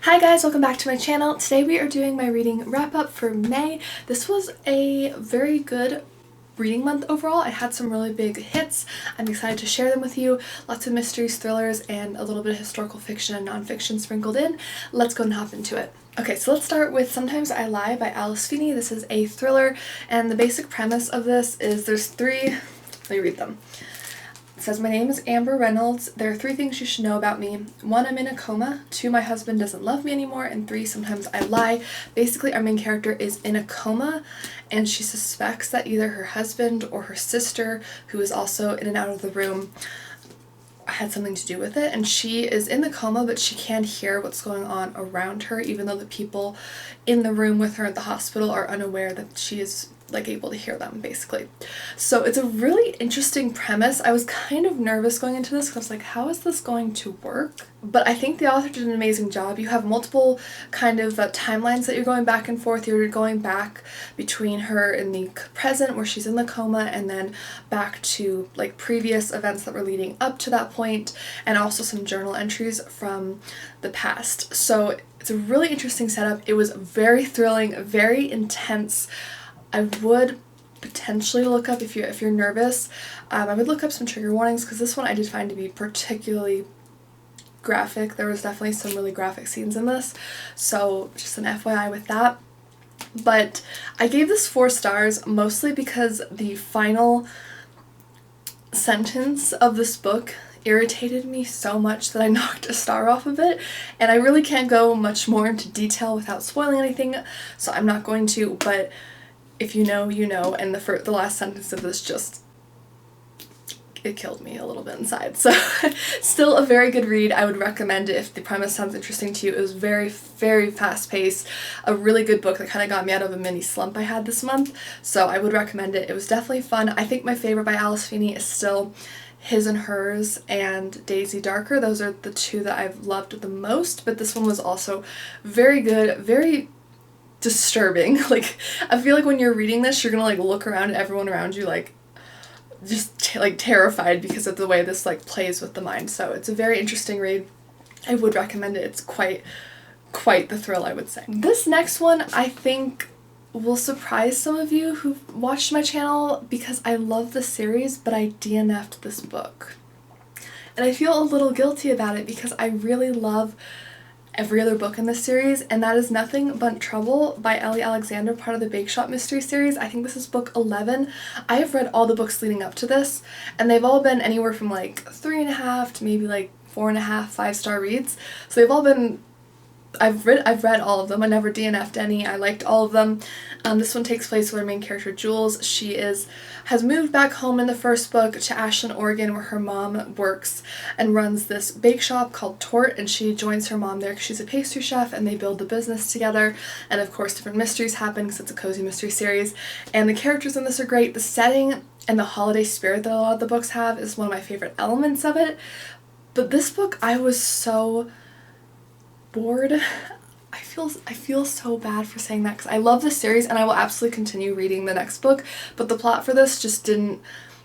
Hi guys, welcome back to my channel. Today we are doing my reading wrap up for May. This was a very good reading month overall. I had some really big hits. I'm excited to share them with you. Lots of mysteries, thrillers, and a little bit of historical fiction and nonfiction sprinkled in. Let's go and hop into it. Okay, so let's start with Sometimes I Lie by Feeney. This is a thriller, and the basic premise of this is there's three, let me read them. It says, my name is Amber Reynolds. There are 3 things you should know about me. 1, I'm in a coma. 2, my husband doesn't love me anymore. And 3, sometimes I lie. Basically, our main character is in a coma, and she suspects that either her husband or her sister, who is also in and out of the room, had something to do with it. And she is in the coma, but she can't hear what's going on around her, even though the people in the room with her at the hospital are unaware that she is able to hear them, basically. So it's a really interesting premise. I was kind of nervous going into this because I was like, how is this going to work? But I think the author did an amazing job. You have multiple kind of timelines that you're going back and forth. You're going back between her in the present where she's in the coma, and then back to previous events that were leading up to that point, and also some journal entries from the past. So it's a really interesting setup. It was very thrilling, very intense. I would potentially look up, if you're nervous, I would look up some trigger warnings, because this one I did find to be particularly graphic. There was definitely some really graphic scenes in this, so just an FYI with that. But I gave this 4 stars mostly because the final sentence of this book irritated me so much that I knocked a star off of it, and I really can't go much more into detail without spoiling anything, so I'm not going to. But if you know, you know, and the last sentence of this just, it killed me a little bit inside. So still a very good read. I would recommend it if the premise sounds interesting to you. It was very, very fast paced, a really good book that kind of got me out of a mini slump I had this month. So I would recommend it. It was definitely fun. I think my favorite by Feeney is still His and Hers and Daisy Darker. Those are the 2 that I've loved the most, but this one was also very good, very disturbing. I feel like when you're reading this, you're gonna look around at everyone around you just terrified because of the way this plays with the mind. So it's a very interesting read. I would recommend it. It's quite the thrill, I would say. This next one I think will surprise some of you who've watched my channel, because I love the series, but I DNF'd this book. And I feel a little guilty about it because I really love every other book in this series, and that is Nothing But Trouble by Ellie Alexander, part of the Bake Shop mystery series. I think this is book 11. I have read all the books leading up to this, and they've all been anywhere from 3.5 to maybe 4.5, 5-star reads. So they've all been, I've read all of them. I never DNF'd any. I liked all of them. This one takes place with our main character, Jules. She has moved back home in the first book to Ashland, Oregon, where her mom works and runs this bake shop called Tort, and she joins her mom there because she's a pastry chef, and they build the business together. And of course, different mysteries happen because it's a cozy mystery series. And the characters in this are great. The setting and the holiday spirit that a lot of the books have is one of my favorite elements of it. But this book, I was so bored. I feel so bad for saying that, because I love this series and I will absolutely continue reading the next book, but the plot for this just didn't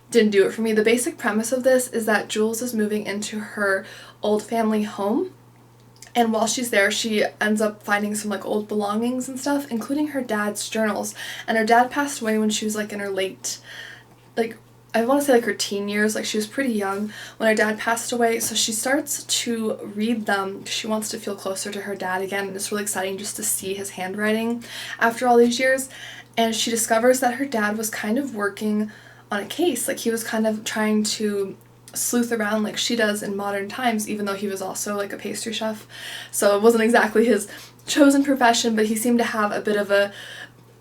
do it for me. The basic premise of this is that Jules is moving into her old family home, and while she's there she ends up finding some old belongings and stuff, including her dad's journals. And her dad passed away when she was in her late, I want to say her teen years. She was pretty young when her dad passed away, so she starts to read them. She wants to feel closer to her dad again, and it's really exciting just to see his handwriting after all these years. And she discovers that her dad was kind of working on a case. He was kind of trying to sleuth around like she does in modern times, even though he was also a pastry chef. So it wasn't exactly his chosen profession, but he seemed to have a bit of a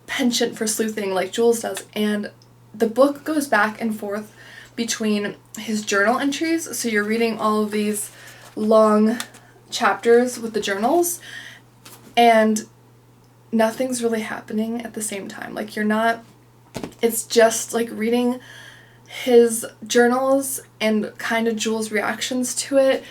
penchant for sleuthing like Jules does. And the book goes back and forth between his journal entries, so you're reading all of these long chapters with the journals, and nothing's really happening at the same time. It's just reading his journals and kind of Jules' reactions to it,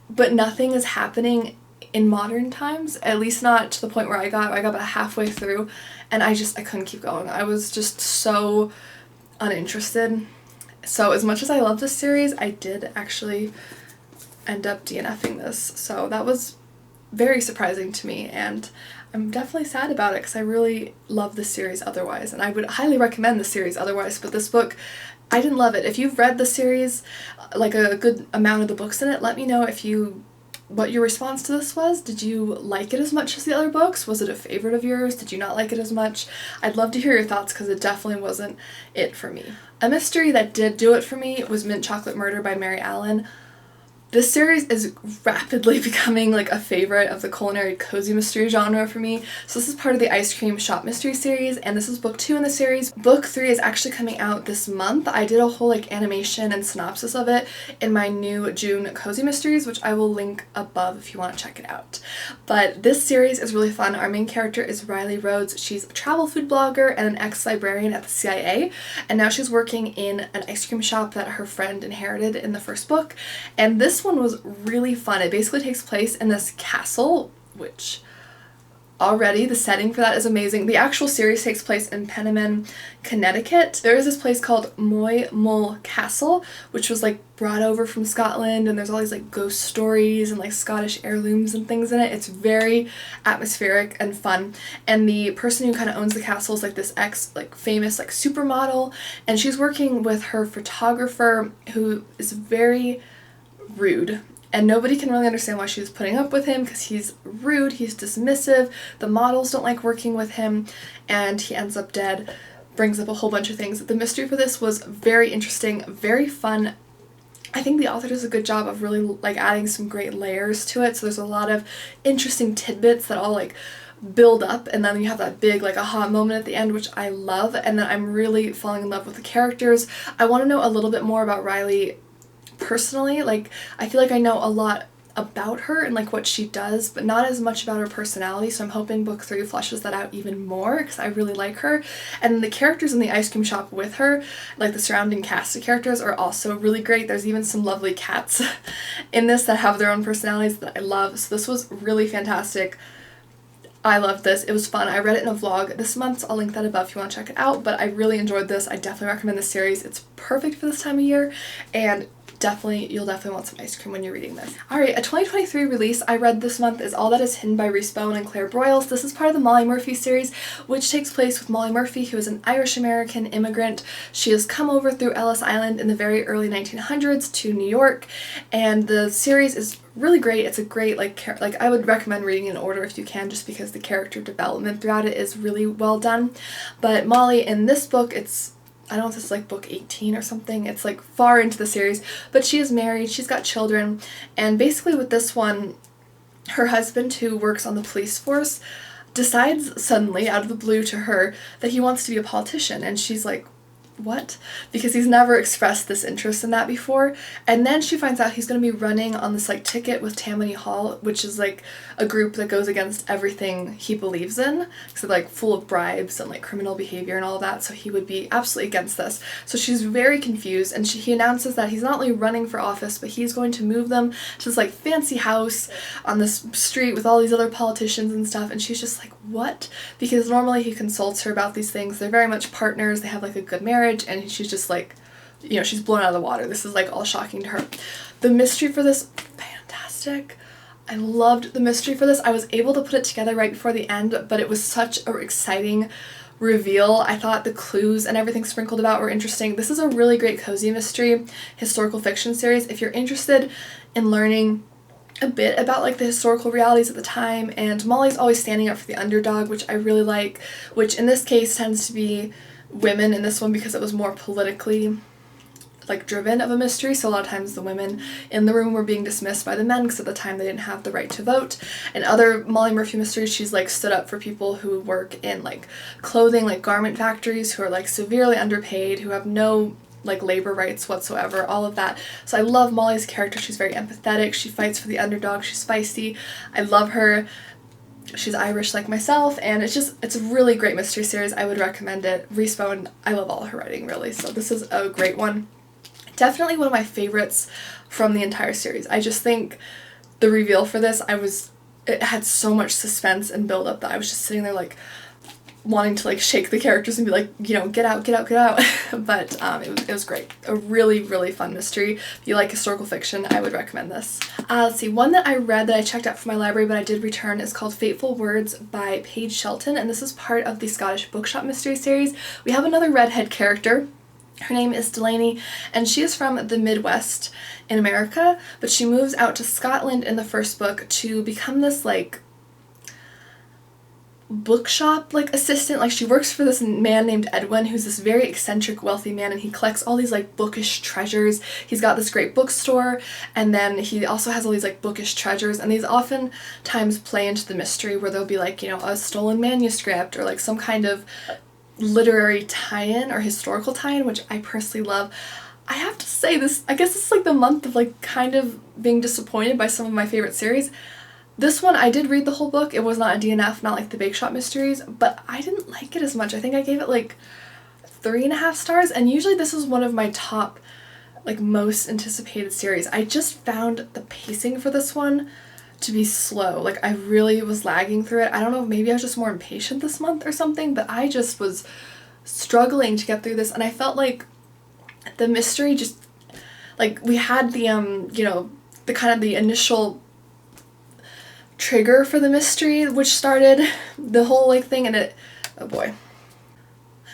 but nothing is happening in modern times, at least not to the point where I got about halfway through, and I couldn't keep going. I was just so uninterested. So as much as I love this series, I did actually end up DNFing this. So that was very surprising to me, and I'm definitely sad about it because I really love this series otherwise, and I would highly recommend the series otherwise, but this book, I didn't love it. If you've read the series, like a good amount of the books in it, let me know what your response to this was. Did you like it as much as the other books? Was it a favorite of yours? Did you not like it as much? I'd love to hear your thoughts because it definitely wasn't it for me. A mystery that did do it for me was Mint Chocolate Murder by Mary Allen. This series is rapidly becoming like a favorite of the culinary cozy mystery genre for me. So this is part of the Ice Cream Shop mystery series, and this is book 2 in the series. Book 3 is actually coming out this month. I did a whole like animation and synopsis of it in my new June cozy mysteries, which I will link above if you want to check it out. But this series is really fun. Our main character is Riley Rhodes. She's a travel food blogger and an ex-librarian at the CIA, and now she's working in an ice cream shop that her friend inherited in the first book. And this one was really fun. It basically takes place in this castle, which already the setting for that is amazing. The actual series takes place in Penniman, Connecticut. There is this place called Moy Mull Castle, which was like brought over from Scotland, and there's all these like ghost stories and like Scottish heirlooms and things in it. It's very atmospheric and fun, and the person who kind of owns the castle is like this famous like supermodel, and she's working with her photographer who is very rude, and nobody can really understand why she's putting up with him because he's rude, he's dismissive, the models don't like working with him, and he ends up dead. Brings up a whole bunch of things. The mystery for this was very interesting, very fun. I think the author does a good job of really like adding some great layers to it, so there's a lot of interesting tidbits that all like build up, and then you have that big like aha moment at the end, which I love, and then I'm really falling in love with the characters. I want to know a little bit more about Riley personally. Like, I feel like I know a lot about her and like what she does, but not as much about her personality, so I'm hoping book 3 fleshes that out even more because I really like her. And the characters in the ice cream shop with her, like the surrounding cast of characters, are also really great. There's even some lovely cats in this that have their own personalities that I love, so this was really fantastic. I loved this. It was fun. I read it in a vlog this month, so I'll link that above if you want to check it out, but I really enjoyed this. I definitely recommend this series. It's perfect for this time of year, and you'll definitely want some ice cream when you're reading this. Alright, a 2023 release I read this month is All That Is Hidden by Rhys Bowen and Claire Broyles. This is part of the Molly Murphy series, which takes place with Molly Murphy, who is an Irish-American immigrant. She has come over through Ellis Island in the very early 1900s to New York, and the series is really great. It's a great, I would recommend reading in order if you can, just because the character development throughout it is really well done. But Molly, in this book, I don't know if this is like book 18 or something, it's like far into the series, but she is married, she's got children, and basically with this one, her husband, who works on the police force, decides suddenly, out of the blue to her, that he wants to be a politician, and she's like, what? Because he's never expressed this interest in that before. And then she finds out he's going to be running on this like ticket with Tammany Hall, which is like a group that goes against everything he believes in, so like full of bribes and like criminal behavior and all of that, so he would be absolutely against this. So she's very confused, and he announces that he's not only running for office, but he's going to move them to this like fancy house on this street with all these other politicians and stuff, and she's just like, what? Because normally he consults her about these things. They're very much partners, they have like a good marriage, and she's just like, you know, she's blown out of the water. This is like all shocking to her. The mystery for this, fantastic. I loved the mystery for this. I was able to put it together right before the end, but it was such an exciting reveal. I thought the clues and everything sprinkled about were interesting. This is a really great cozy mystery historical fiction series. If you're interested in learning a bit about like the historical realities at the time, and Molly's always standing up for the underdog, which I really like, which in this case tends to be women in this one because it was more politically like driven of a mystery, so a lot of times the women in the room were being dismissed by the men because at the time they didn't have the right to vote. And other Molly Murphy mysteries, she's like stood up for people who work in like clothing, like garment factories, who are like severely underpaid, who have no like labor rights whatsoever, all of that. So I love Molly's character. She's very empathetic, she fights for the underdog, she's feisty. I love her. She's Irish like myself, and it's a really great mystery series. I would recommend it. Rhys Bowen, I love all her writing really, so this is a great one. Definitely one of my favorites from the entire series. I just think the reveal for this, it had so much suspense and build up that I was just sitting there like, wanting to like shake the characters and be like, you know, get out, get out, get out. But it was great. A really, really fun mystery. If you like historical fiction, I would recommend this. Let's see, one that I read that I checked out from my library but I did return is called Fateful Words by Paige Shelton, and this is part of the Scottish Bookshop Mystery Series. We have another redhead character. Her name is Delaney, and she is from the Midwest in America, but she moves out to Scotland in the first book to become this like bookshop like assistant. Like she works for this man named Edwin, who's this very eccentric wealthy man, and he collects all these like bookish treasures. He's got this great bookstore, and then he also has all these like bookish treasures, and these oftentimes play into the mystery where there'll be like, you know, a stolen manuscript or like some kind of literary tie-in or historical tie-in, which I personally love. I have to say this, I guess it's like the month of like kind of being disappointed by some of my favorite series. This one, I did read the whole book. It was not a DNF, not like the Bake Shop Mysteries, but I didn't like it as much. I think I gave it like 3.5 stars, and usually this is one of my top, like, most anticipated series. I just found the pacing for this one to be slow. Like, I really was lagging through it. I don't know, maybe I was just more impatient this month or something, but I just was struggling to get through this, and I felt like the mystery just, like, we had the, you know, the kind of the initial trigger for the mystery, which started the whole like thing, and it, oh boy.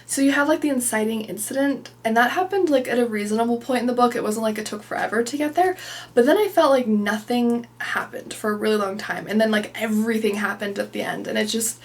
So you have like the inciting incident, and that happened like at a reasonable point in the book. It wasn't like it took forever to get there, but then I felt like nothing happened for a really long time, and then like everything happened at the end, and it just,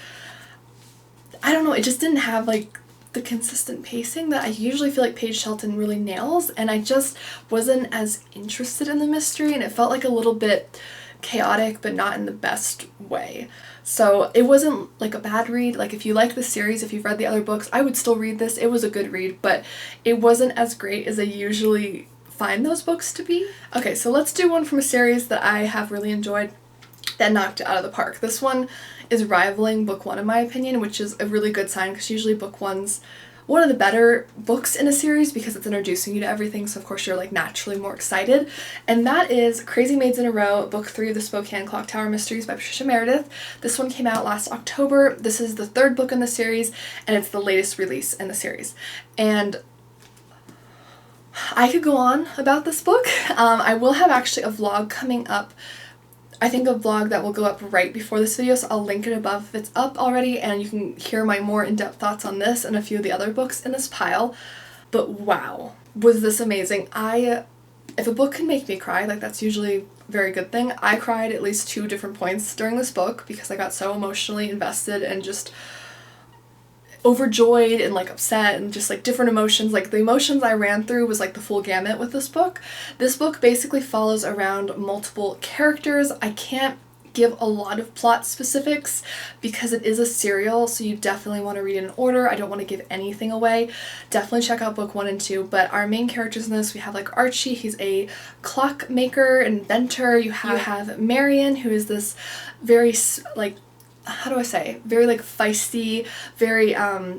I don't know, it just didn't have like the consistent pacing that I usually feel like Paige Shelton really nails, and I just wasn't as interested in the mystery, and it felt like a little bit chaotic, but not in the best way. So it wasn't like a bad read. Like if you like the series, if you've read the other books, I would still read this. It was a good read, but it wasn't as great as I usually find those books to be. Okay, so let's do one from a series that I have really enjoyed that knocked it out of the park. This one is rivaling book one in my opinion, which is a really good sign because usually book one's one of the better books in a series because it's introducing you to everything, so of course you're like naturally more excited. And that is Crazy Maids in a Row, book 3 of the Spokane Clock Tower Mysteries by Patricia Meredith. This one came out last October. This is the 3rd book in the series, and it's the latest release in the series. And I could go on about this book. I will have actually a vlog coming up, I think a vlog that will go up right before this video, so I'll link it above if it's up already, and you can hear my more in-depth thoughts on this and a few of the other books in this pile. But wow, was this amazing. If a book can make me cry, like that's usually a very good thing. I cried at least 2 different points during this book because I got so emotionally invested and just overjoyed and like upset and just like different emotions. Like the emotions I ran through was like the full gamut with this book. This book basically follows around multiple characters. I can't give a lot of plot specifics because it is a serial, so you definitely want to read in order. I don't want to give anything away. Definitely check out book 1 and 2, but our main characters in this, we have like Archie, he's a clockmaker, inventor. You have Marion, who is this very like, how do I say, very like feisty, very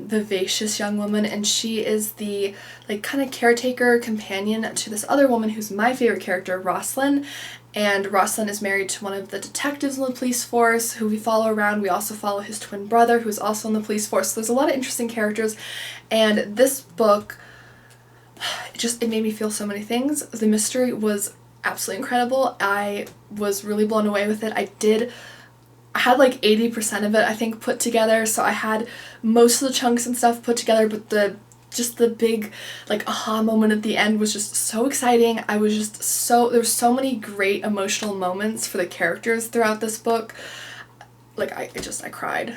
vivacious young woman, and she is the like kind of caretaker companion to this other woman who's my favorite character, Rosalind. And Rosalind is married to one of the detectives in the police force who we follow around. We also follow his twin brother who's also in the police force. So there's a lot of interesting characters, and this book it made me feel so many things. The mystery was absolutely incredible. I was really blown away with it. I had like 80% of it I think put together, so I had most of the chunks and stuff put together, but the big like aha moment at the end was just so exciting. I was just there were so many great emotional moments for the characters throughout this book. Like I cried.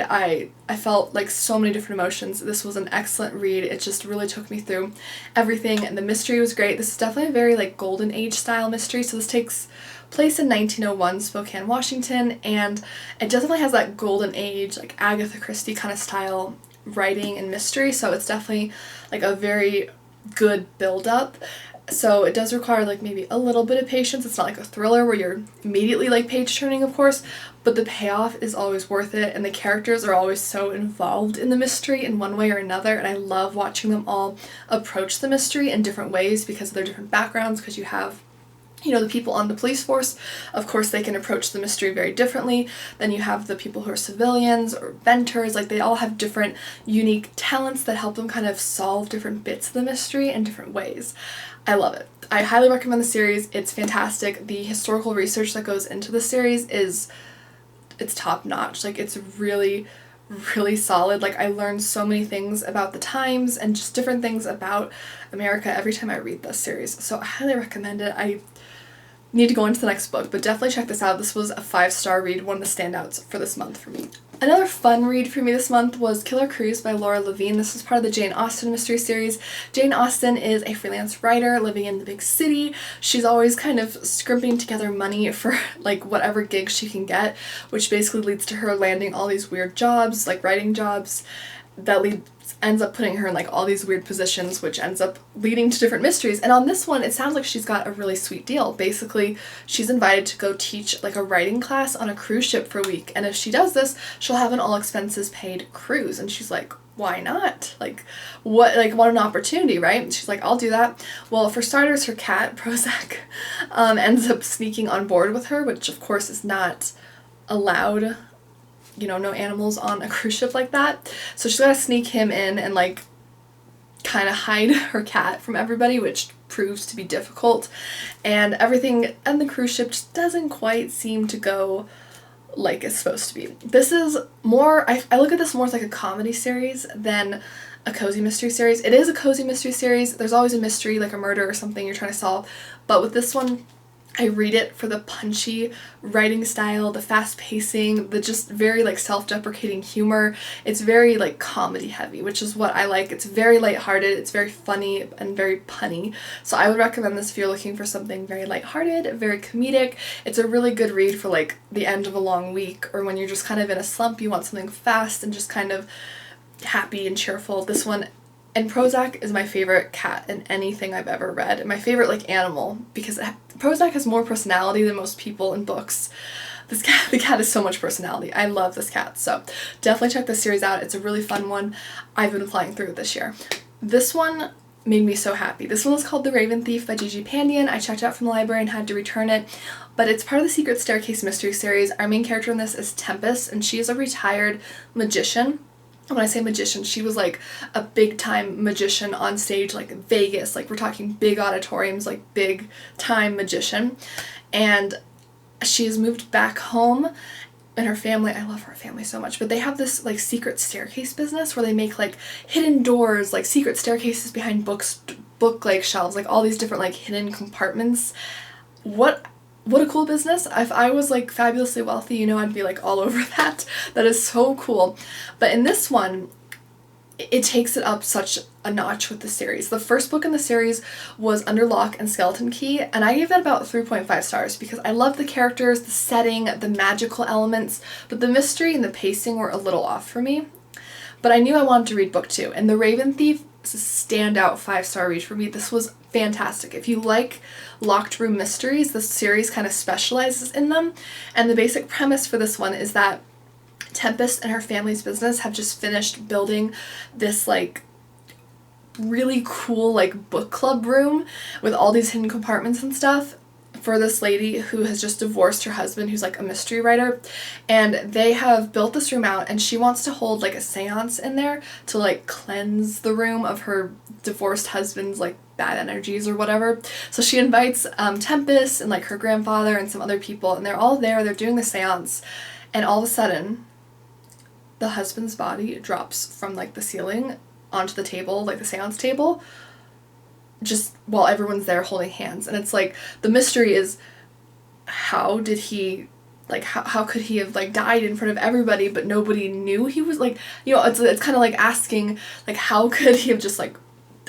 I felt like so many different emotions. This was an excellent read. It just really took me through everything, and the mystery was great. This is definitely a very like golden age style mystery, so this takes place in 1901 Spokane, Washington, and it definitely has that golden age like Agatha Christie kind of style writing and mystery, so it's definitely like a very good build up. So it does require like maybe a little bit of patience. It's not like a thriller where you're immediately like page turning, of course, but the payoff is always worth it, and the characters are always so involved in the mystery in one way or another, and I love watching them all approach the mystery in different ways because of their different backgrounds, because you have you know, the people on the police force, of course, they can approach the mystery very differently. Then you have the people who are civilians or venters, like they all have different unique talents that help them kind of solve different bits of the mystery in different ways. I love it. I highly recommend the series. It's fantastic. The historical research that goes into the series it's top notch. Like it's really solid. Like I learned so many things about the times and just different things about America every time I read this series. So I highly recommend it. I need to go into the next book, but definitely check this out. This was a 5-star read, one of the standouts for this month for me. Another fun read for me this month was Killer Cruise by Laura Levine. This is part of the Jane Austen mystery series. Jane Austen is a freelance writer living in the big city. She's always kind of scrimping together money for like whatever gigs she can get, which basically leads to her landing all these weird jobs, like writing jobs, that ends up putting her in like all these weird positions, which ends up leading to different mysteries. And on this one, it sounds like she's got a really sweet deal. Basically, she's invited to go teach like a writing class on a cruise ship for a week. And if she does this, she'll have an all expenses paid cruise. And she's like, why not? Like, what an opportunity, right? And she's like, I'll do that. Well, for starters, her cat, Prozac, ends up sneaking on board with her, which of course is not allowed. You know, no animals on a cruise ship like that. So she's gotta sneak him in and like kind of hide her cat from everybody, which proves to be difficult. And everything on the cruise ship just doesn't quite seem to go like it's supposed to be. This is more, I look at this more as like a comedy series than a cozy mystery series. It is a cozy mystery series. There's always a mystery, like a murder or something you're trying to solve. But with this one, I read it for the punchy writing style, the fast pacing, the just very like self-deprecating humor. It's very like comedy heavy, which is what I like. It's very lighthearted, it's very funny and very punny. So I would recommend this if you're looking for something very lighthearted, very comedic. It's a really good read for like the end of a long week or when you're just kind of in a slump, you want something fast and just kind of happy and cheerful. This one. And Prozac is my favorite cat in anything I've ever read. And my favorite like animal because Prozac has more personality than most people in books. The cat has so much personality. I love this cat. So definitely check this series out. It's a really fun one. I've been flying through it this year. This one made me so happy. This one is called The Raven Thief by Gigi Pandian. I checked it out from the library and had to return it. But it's part of the Secret Staircase mystery series. Our main character in this is Tempest, and she is a retired magician. When I say magician, she was like a big time magician on stage, like Vegas, like we're talking big auditoriums, like big time magician. And she has moved back home and her family, I love her family so much, but they have this like secret staircase business where they make like hidden doors, like secret staircases behind book like shelves, like all these different like hidden compartments. What a cool business. If I was like fabulously wealthy, you know, I'd be like all over that. That is so cool. But in this one, it takes it up such a notch with the series. The first book in the series was Under Lock and Skeleton Key, and I gave that about 3.5 stars because I love the characters, the setting, the magical elements, but the mystery and the pacing were a little off for me. But I knew I wanted to read book 2, and The Raven Thief is a standout 5-star read for me. This was fantastic. If you like locked room mysteries, this series kind of specializes in them. And the basic premise for this one is that Tempest and her family's business have just finished building this like really cool like book club room with all these hidden compartments and stuff for this lady who has just divorced her husband, who's like a mystery writer. And they have built this room out and she wants to hold like a seance in there to like cleanse the room of her divorced husband's like bad energies or whatever. So she invites Tempest and like her grandfather and some other people, and they're all there, they're doing the seance, and all of a sudden the husband's body drops from like the ceiling onto the table, like the seance table, just while everyone's there holding hands. And it's like the mystery is how did he like how could he have like died in front of everybody but nobody knew he was like, you know, it's kind of like asking like how could he have just like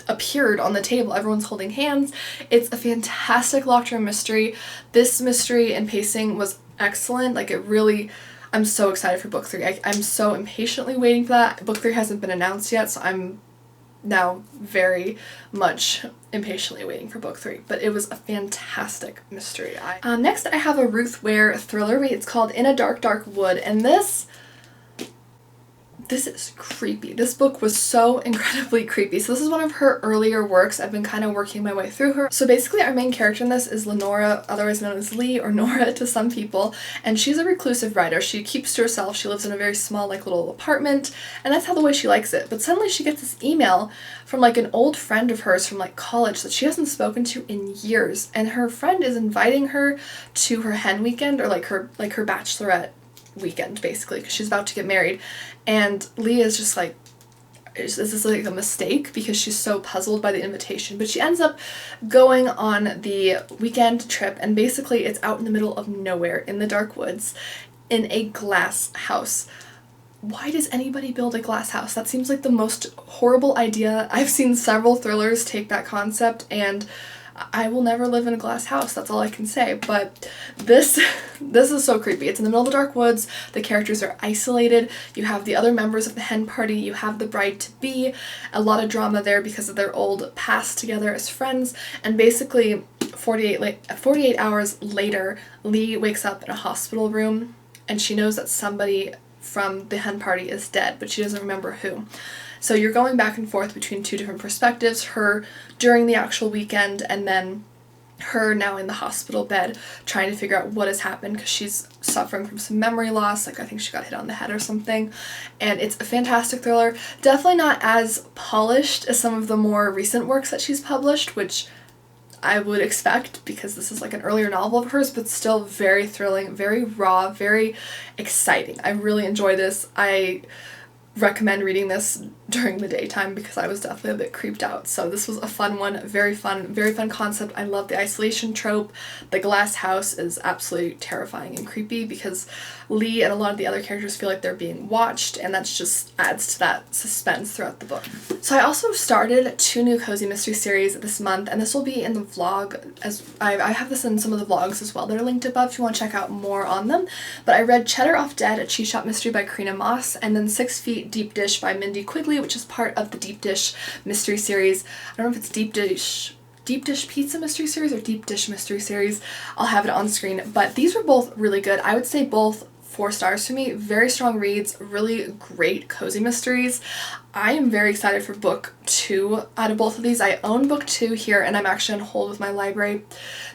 appeared on the table, everyone's holding hands. It's a fantastic locked room mystery. This mystery and pacing was excellent. Like it really, I'm so excited for book 3. I'm so impatiently waiting for that. Book 3 hasn't been announced yet, so I'm now very much impatiently waiting for book 3, but it was a fantastic mystery. Next I have a Ruth Ware thriller. It's called In a Dark Dark Wood, and this This is creepy. This book was so incredibly creepy. So this is one of her earlier works. I've been kind of working my way through her. So basically our main character in this is Lenora, otherwise known as Lee or Nora to some people, and she's a reclusive writer. She keeps to herself. She lives in a very small like little apartment, and that's how the way she likes it. But suddenly she gets this email from like an old friend of hers from like college that she hasn't spoken to in years, and her friend is inviting her to her hen weekend, or like her bachelorette weekend basically, because she's about to get married. And Leah is just like, is this like a mistake, because she's so puzzled by the invitation. But she ends up going on the weekend trip, and basically it's out in the middle of nowhere in the dark woods in a glass house. Why does anybody build a glass house? That seems like the most horrible idea. I've seen several thrillers take that concept, and I will never live in a glass house, that's all I can say. But this is so creepy. It's in the middle of the dark woods, the characters are isolated, you have the other members of the hen party, you have the bride-to-be, a lot of drama there because of their old past together as friends, and basically 48 hours later, Lee wakes up in a hospital room, and she knows that somebody from the hen party is dead, but she doesn't remember who. So you're going back and forth between two different perspectives, her during the actual weekend and then her now in the hospital bed trying to figure out what has happened, because she's suffering from some memory loss, like I think she got hit on the head or something. And it's a fantastic thriller, definitely not as polished as some of the more recent works that she's published, which I would expect because this is like an earlier novel of hers, but still very thrilling, very raw, very exciting. I really enjoy this. I recommend reading this during the daytime because I was definitely a bit creeped out. So this was a fun one, very fun concept. I love the isolation trope. The glass house is absolutely terrifying and creepy because Lee and a lot of the other characters feel like they're being watched, and that just adds to that suspense throughout the book. So I also started 2 new cozy mystery series this month, and this will be in the vlog, as I have this in some of the vlogs as well. They're linked above if you want to check out more on them. But I read Cheddar Off Dead, a cheese shop mystery by Korina Moss, and then 6 Feet Deep Dish by Mindy Quigley, which is part of the Deep Dish mystery series. I don't know if it's Deep Dish Pizza mystery series or Deep Dish mystery series. I'll have it on screen, but these were both really good. I would say both 4 stars for me. Very strong reads, really great cozy mysteries. I am very excited for book 2 out of both of these. I own book 2 here, and I'm actually on hold with my library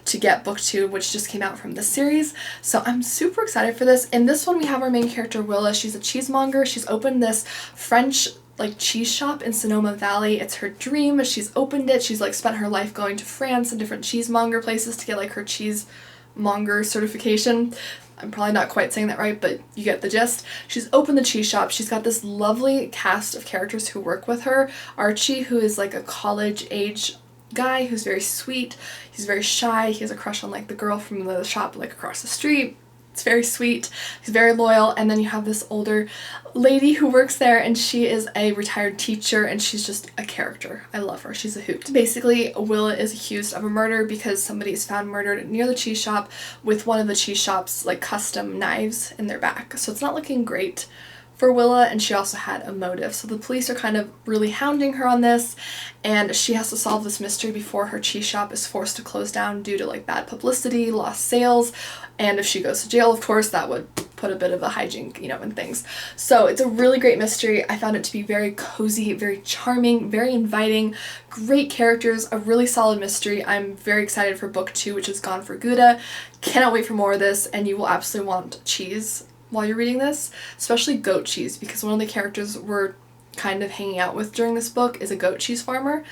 to get book 2, which just came out from this series. So I'm super excited for this. In this one, we have our main character, Willa. She's a cheesemonger. She's opened this French like cheese shop in Sonoma Valley. It's her dream. She's opened it. She's like spent her life going to France and different cheesemonger places to get like her cheesemonger certification. I'm probably not quite saying that right, but you get the gist. She's opened the cheese shop. She's got this lovely cast of characters who work with her. Archie, who is like a college age guy who's very sweet. He's very shy. He has a crush on like the girl from the shop like across the street. It's very sweet. He's very loyal. And then you have this older lady who works there, and she is a retired teacher, and she's just a character. I love her. She's a hoot. Basically, Willa is accused of a murder because somebody is found murdered near the cheese shop with one of the cheese shop's like custom knives in their back. So it's not looking great for Willa, and she also had a motive. So the police are kind of really hounding her on this, and she has to solve this mystery before her cheese shop is forced to close down due to like bad publicity, lost sales, and if she goes to jail, of course, that would put a bit of a hijink, you know, in things. So it's a really great mystery. I found it to be very cozy, very charming, very inviting, great characters, a really solid mystery. I'm very excited for book 2, which is Gone for Gouda. Cannot wait for more of this, and you will absolutely want cheese while you're reading this, especially goat cheese, because one of the characters we're kind of hanging out with during this book is a goat cheese farmer,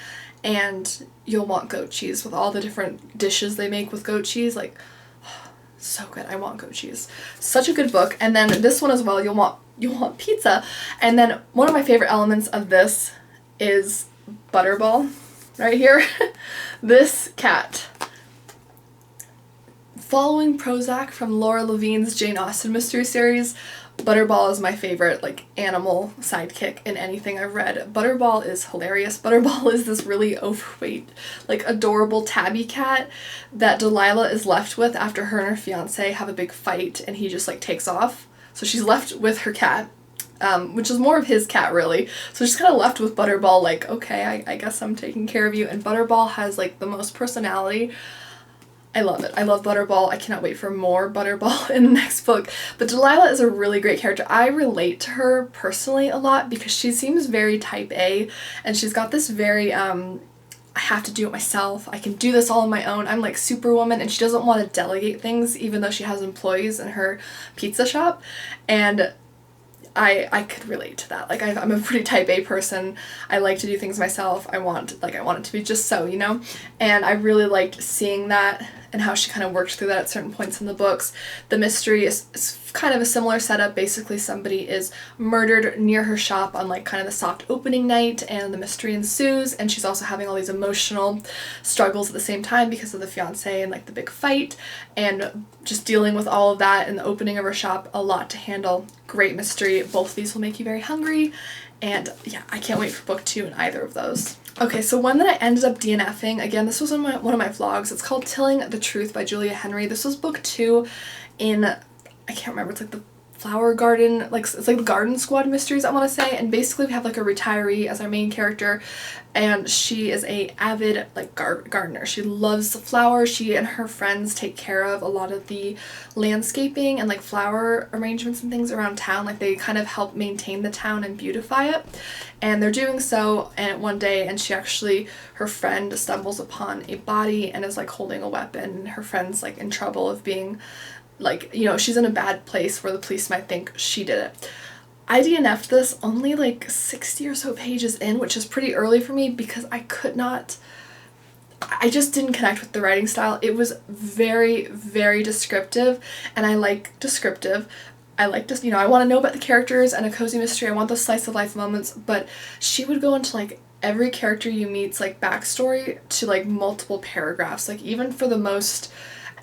and you'll want goat cheese with all the different dishes they make with goat cheese. Like, so good. I want goat cheese. Such a good book. And then this one as well, you'll want pizza. And then one of my favorite elements of this is Butterball right here. This cat. Following Prozac from Laura Levine's Jane Austen mystery series, Butterball is my favorite like animal sidekick in anything I've read. Butterball is hilarious. Butterball is this really overweight, like adorable tabby cat that Delilah is left with after her and her fiance have a big fight, and he just like takes off. So she's left with her cat, which is more of his cat really. So she's kind of left with Butterball like, okay, I guess I'm taking care of you. And Butterball has like the most personality. I love it. I love Butterball. I cannot wait for more Butterball in the next book. But Delilah is a really great character. I relate to her personally a lot because she seems very type A, and she's got this very, I have to do it myself. I can do this all on my own. I'm like Superwoman, and she doesn't want to delegate things even though she has employees in her pizza shop. And I could relate to that. Like, I'm a pretty type A person. I like to do things myself. I want it to be just so, you know? And I really liked seeing that and how she kind of worked through that at certain points in the books. The mystery is kind of a similar setup. Basically, somebody is murdered near her shop on like kind of the soft opening night, and the mystery ensues, and she's also having all these emotional struggles at the same time because of the fiancé and like the big fight, and just dealing with all of that in the opening of her shop. A lot to handle. Great mystery. Both of these will make you very hungry, and yeah, I can't wait for book 2 in either of those. Okay, so one that I ended up DNFing, again, this was on one of my vlogs. It's called Tilling the Truth by Julia Henry. This was book 2 in, I can't remember, it's like the Flower Garden, like it's like the Garden Squad mysteries, I want to say. And basically we have like a retiree as our main character, and she is a avid like gardener. She loves flowers. She and her friends take care of a lot of the landscaping and like flower arrangements and things around town. Like they kind of help maintain the town and beautify it, and they're doing so. And one day, and she actually, her friend stumbles upon a body and is like holding a weapon, and her friend's like in trouble of being like, you know, she's in a bad place where the police might think she did it. I DNF'd this only like 60 or so pages in, which is pretty early for me because I just didn't connect with the writing style. It was very, very descriptive, and I like descriptive. I like just, you know, I want to know about the characters and a cozy mystery. I want those slice of life moments, but she would go into like every character you meet's like backstory to like multiple paragraphs, like even for the most.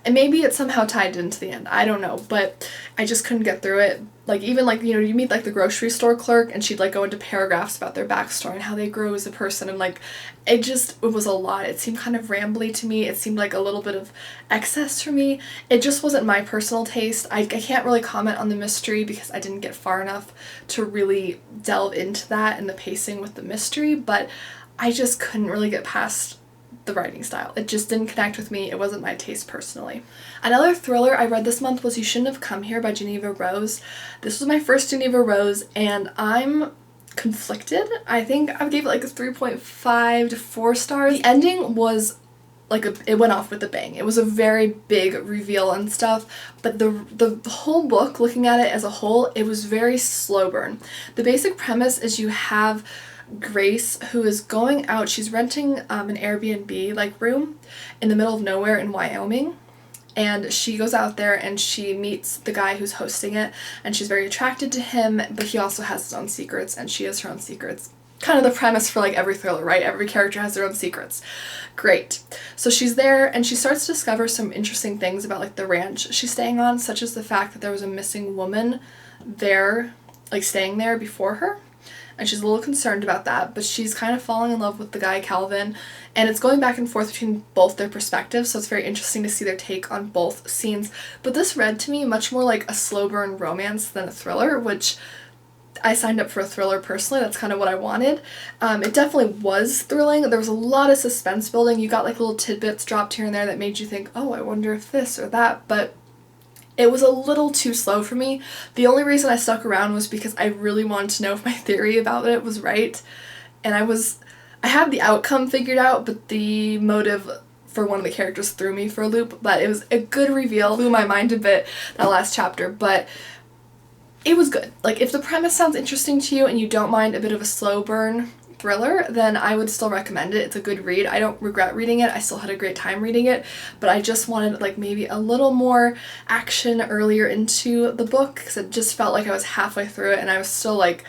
And maybe it's somehow tied into the end. I don't know, but I just couldn't get through it. Like, even, like, you know, you meet, like, the grocery store clerk, and she'd, like, go into paragraphs about their backstory and how they grew as a person, and, like, it was a lot. It seemed kind of rambly to me. It seemed like a little bit of excess for me. It just wasn't my personal taste. I can't really comment on the mystery because I didn't get far enough to really delve into that and the pacing with the mystery, but I just couldn't really get past the writing style. It just didn't connect with me. It wasn't my taste personally. Another thriller I read this month was You Shouldn't Have Come Here by Jeneva Rose. This was my first Jeneva Rose, and I'm conflicted. I think I gave it like a 3.5 to 4 stars. The ending was like it went off with a bang. It was a very big reveal and stuff, but the whole book, looking at it as a whole, it was very slow burn. The basic premise is you have Grace, who is going out. She's renting an Airbnb like room in the middle of nowhere in Wyoming, and she goes out there and she meets the guy who's hosting it, and she's very attracted to him, but he also has his own secrets and she has her own secrets. Kind of the premise for like every thriller, right? Every character has their own secrets. Great. So she's there and she starts to discover some interesting things about like the ranch she's staying on, such as the fact that there was a missing woman there, like staying there before her. And she's a little concerned about that, but she's kind of falling in love with the guy, Calvin, and it's going back and forth between both their perspectives, so it's very interesting to see their take on both scenes. But this read to me much more like a slow burn romance than a thriller, which I signed up for a thriller personally. That's kind of what I wanted. It definitely was thrilling. There was a lot of suspense building. You got like little tidbits dropped here and there that made you think, oh, I wonder if this or that, but it was a little too slow for me. The only reason I stuck around was because I really wanted to know if my theory about it was right. And I had the outcome figured out, but the motive for one of the characters threw me for a loop. But it was a good reveal. Blew my mind a bit, that last chapter, but it was good. Like, if the premise sounds interesting to you and you don't mind a bit of a slow burn thriller, then I would still recommend it. It's a good read. I don't regret reading it. I still had a great time reading it, but I just wanted like maybe a little more action earlier into the book because it just felt like I was halfway through it and I was still like,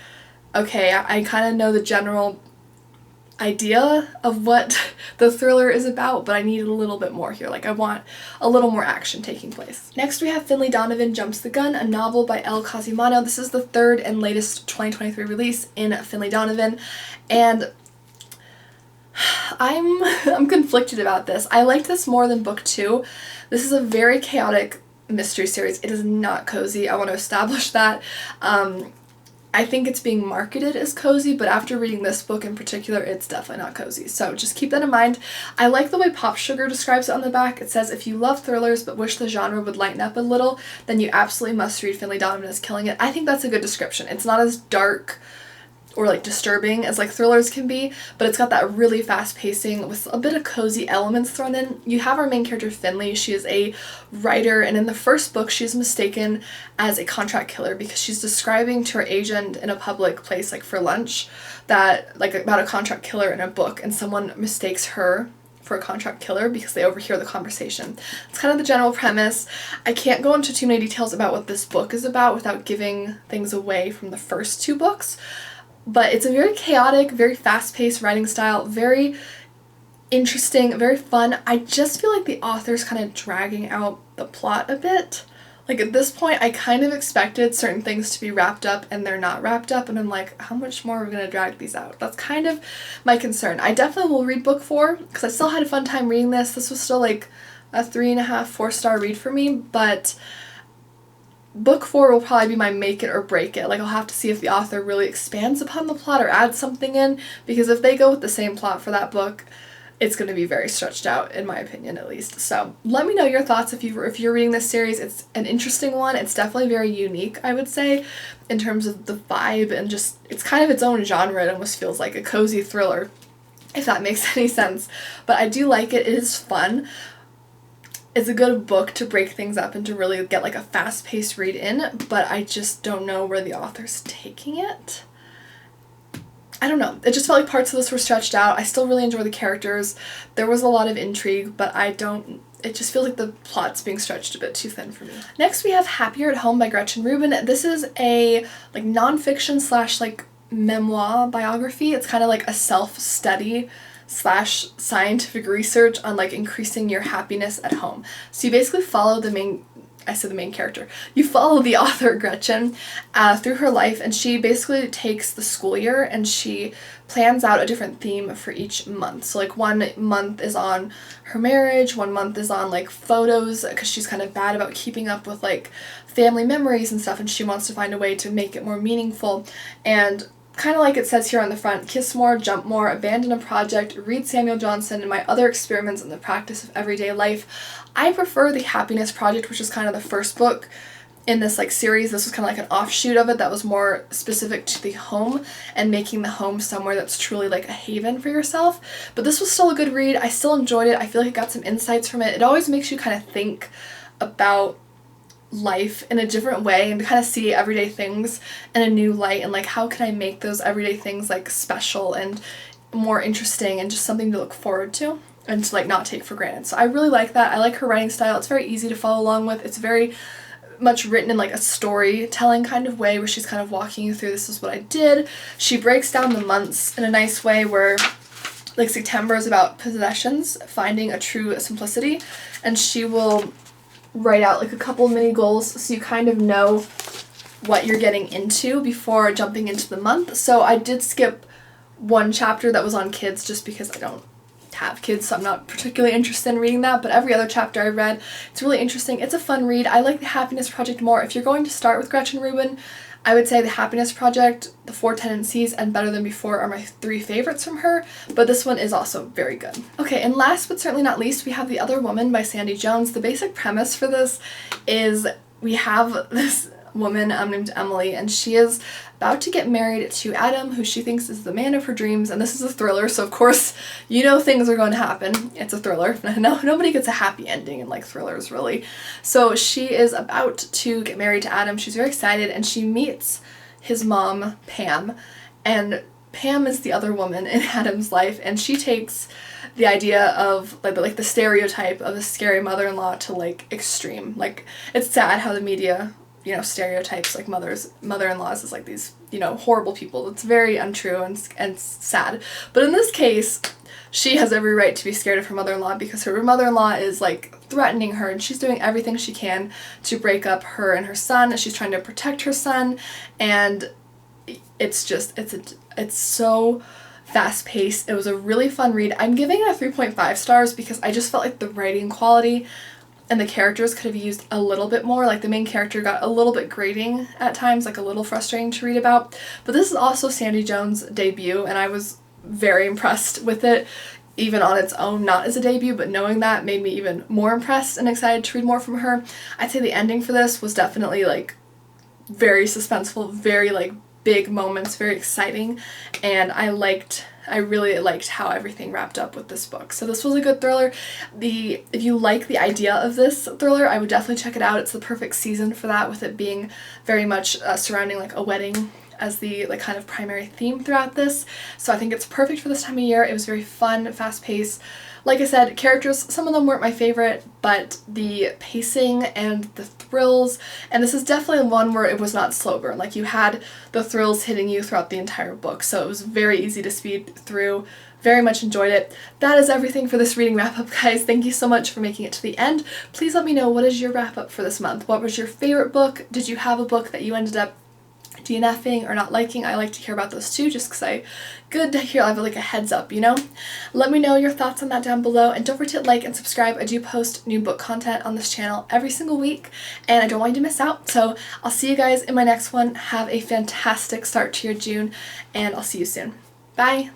okay, I kind of know the general idea of what the thriller is about, but I needed a little bit more here. Like, I want a little more action taking place. Next we have Finlay Donovan Jumps the Gun, a novel by Elle Cosimano. This is the third and latest 2023 release in Finlay Donovan, and I'm conflicted about this. I liked this more than book 2. This is a very chaotic mystery series. It is not cozy. I want to establish that. I think it's being marketed as cozy, but after reading this book in particular, it's definitely not cozy. So just keep that in mind. I like the way Pop Sugar describes it on the back. It says, if you love thrillers but wish the genre would lighten up a little, then you absolutely must read Finlay Donovan is Killing It. I think that's a good description. It's not as dark or like disturbing as like thrillers can be, but it's got that really fast pacing with a bit of cozy elements thrown in. You have our main character Finlay. She is a writer, and in the first book she's mistaken as a contract killer because she's describing to her agent in a public place, like for lunch, that like about a contract killer in a book, and someone mistakes her for a contract killer because they overhear the conversation. It's kind of the general premise. I can't go into too many details about what this book is about without giving things away from the first 2 books. But it's a very chaotic, very fast-paced writing style, very interesting, very fun. I just feel like the author's kind of dragging out the plot a bit. Like at this point, I kind of expected certain things to be wrapped up and they're not wrapped up, and I'm like, how much more are we going to drag these out? That's kind of my concern. I definitely will read book 4 because I still had a fun time reading this. This was still like a 3.5, 4-star read for me, but book 4 will probably be my make it or break it. Like I'll have to see if the author really expands upon the plot or adds something in, because if they go with the same plot for that book, it's going to be very stretched out, in my opinion at least. So let me know your thoughts if you're reading this series. It's an interesting one. It's definitely very unique, I would say, in terms of the vibe, and just it's kind of its own genre. It almost feels like a cozy thriller, if that makes any sense. But I do like it. It is fun. It's a good book to break things up and to really get like a fast-paced read in, but I just don't know where the author's taking it. I don't know. It just felt like parts of this were stretched out. I still really enjoy the characters. There was a lot of intrigue, but it just feels like the plot's being stretched a bit too thin for me. Next we have Happier at Home by Gretchen Rubin. This is a like nonfiction / like memoir biography. It's kind of like a self-study / scientific research on like increasing your happiness at home. So you basically follow the main character. You follow the author Gretchen through her life, and she basically takes the school year and she plans out a different theme for each month. So like 1 month is on her marriage, 1 month is on like photos, because she's kind of bad about keeping up with like family memories and stuff, and she wants to find a way to make it more meaningful. And kind of like it says here on the front, kiss more, jump more, abandon a project, read Samuel Johnson, and my other experiments in the practice of everyday life. I prefer the Happiness Project, which is kind of the first book in this like series. This was kind of like an offshoot of it that was more specific to the home and making the home somewhere that's truly like a haven for yourself. But this was still a good read. I still enjoyed it. I feel like I got some insights from it. It always makes you kind of think about life in a different way and to kind of see everyday things in a new light, and like how can I make those everyday things like special and more interesting and just something to look forward to and to like not take for granted. So I really like that. I like her writing style. It's very easy to follow along with. It's very much written in like a storytelling kind of way where she's kind of walking you through, this is what I did. She breaks down the months in a nice way where like September is about possessions, finding a true simplicity, and she will write out like a couple mini goals so you kind of know what you're getting into before jumping into the month. So I did skip 1 chapter that was on kids just because I don't have kids, so I'm not particularly interested in reading that, but every other chapter I read, it's really interesting. It's a fun read. I like the Happiness Project more. If you're going to start with Gretchen Rubin, I would say the Happiness Project, the 4 Tendencies, and Better Than Before are my 3 favorites from her, but this one is also very good. Okay, and last but certainly not least, we have The Other Woman by Sandie Jones. The basic premise for this is we have this woman named Emily, and she is about to get married to Adam, who she thinks is the man of her dreams, and this is a thriller, so of course you know things are going to happen. It's a thriller. No, nobody gets a happy ending in like thrillers really. So she is about to get married to Adam. She's very excited, and she meets his mom, Pam, and Pam is the other woman in Adam's life, and she takes the idea of like the stereotype of a scary mother-in-law to like extreme. Like, it's sad how the media, you know, stereotypes like mother-in-laws as like these, you know, horrible people. It's very untrue and sad. But in this case, she has every right to be scared of her mother-in-law because her mother-in-law is like threatening her, and she's doing everything she can to break up her and her son. She's trying to protect her son, and it's so fast-paced. It was a really fun read. I'm giving it a 3.5 stars because I just felt like the writing quality and the characters could have used a little bit more. Like the main character got a little bit grating at times, like a little frustrating to read about. But this is also Sandie Jones' debut, and I was very impressed with it, even on its own, not as a debut, but knowing that made me even more impressed and excited to read more from her. I'd say the ending for this was definitely like very suspenseful, very like big moments, very exciting, and I really liked how everything wrapped up with this book. So this was a good thriller. If you like the idea of this thriller, I would definitely check it out. It's the perfect season for that, with it being very much surrounding like a wedding as the like kind of primary theme throughout this. So I think it's perfect for this time of year. It was very fun, fast-paced. Like I said, characters, some of them weren't my favorite, but the pacing and the thrills, and this is definitely one where it was not slow burn. Like, you had the thrills hitting you throughout the entire book, so it was very easy to speed through. Very much enjoyed it. That is everything for this reading wrap-up, guys. Thank you so much for making it to the end. Please let me know, what is your wrap-up for this month? What was your favorite book? Did you have a book that you ended up DNFing or not liking? I like to hear about those too, just because good to hear, I have like a heads up, you know? Let me know your thoughts on that down below, and don't forget to like and subscribe. I do post new book content on this channel every single week, and I don't want you to miss out. So I'll see you guys in my next one. Have a fantastic start to your June, and I'll see you soon. Bye!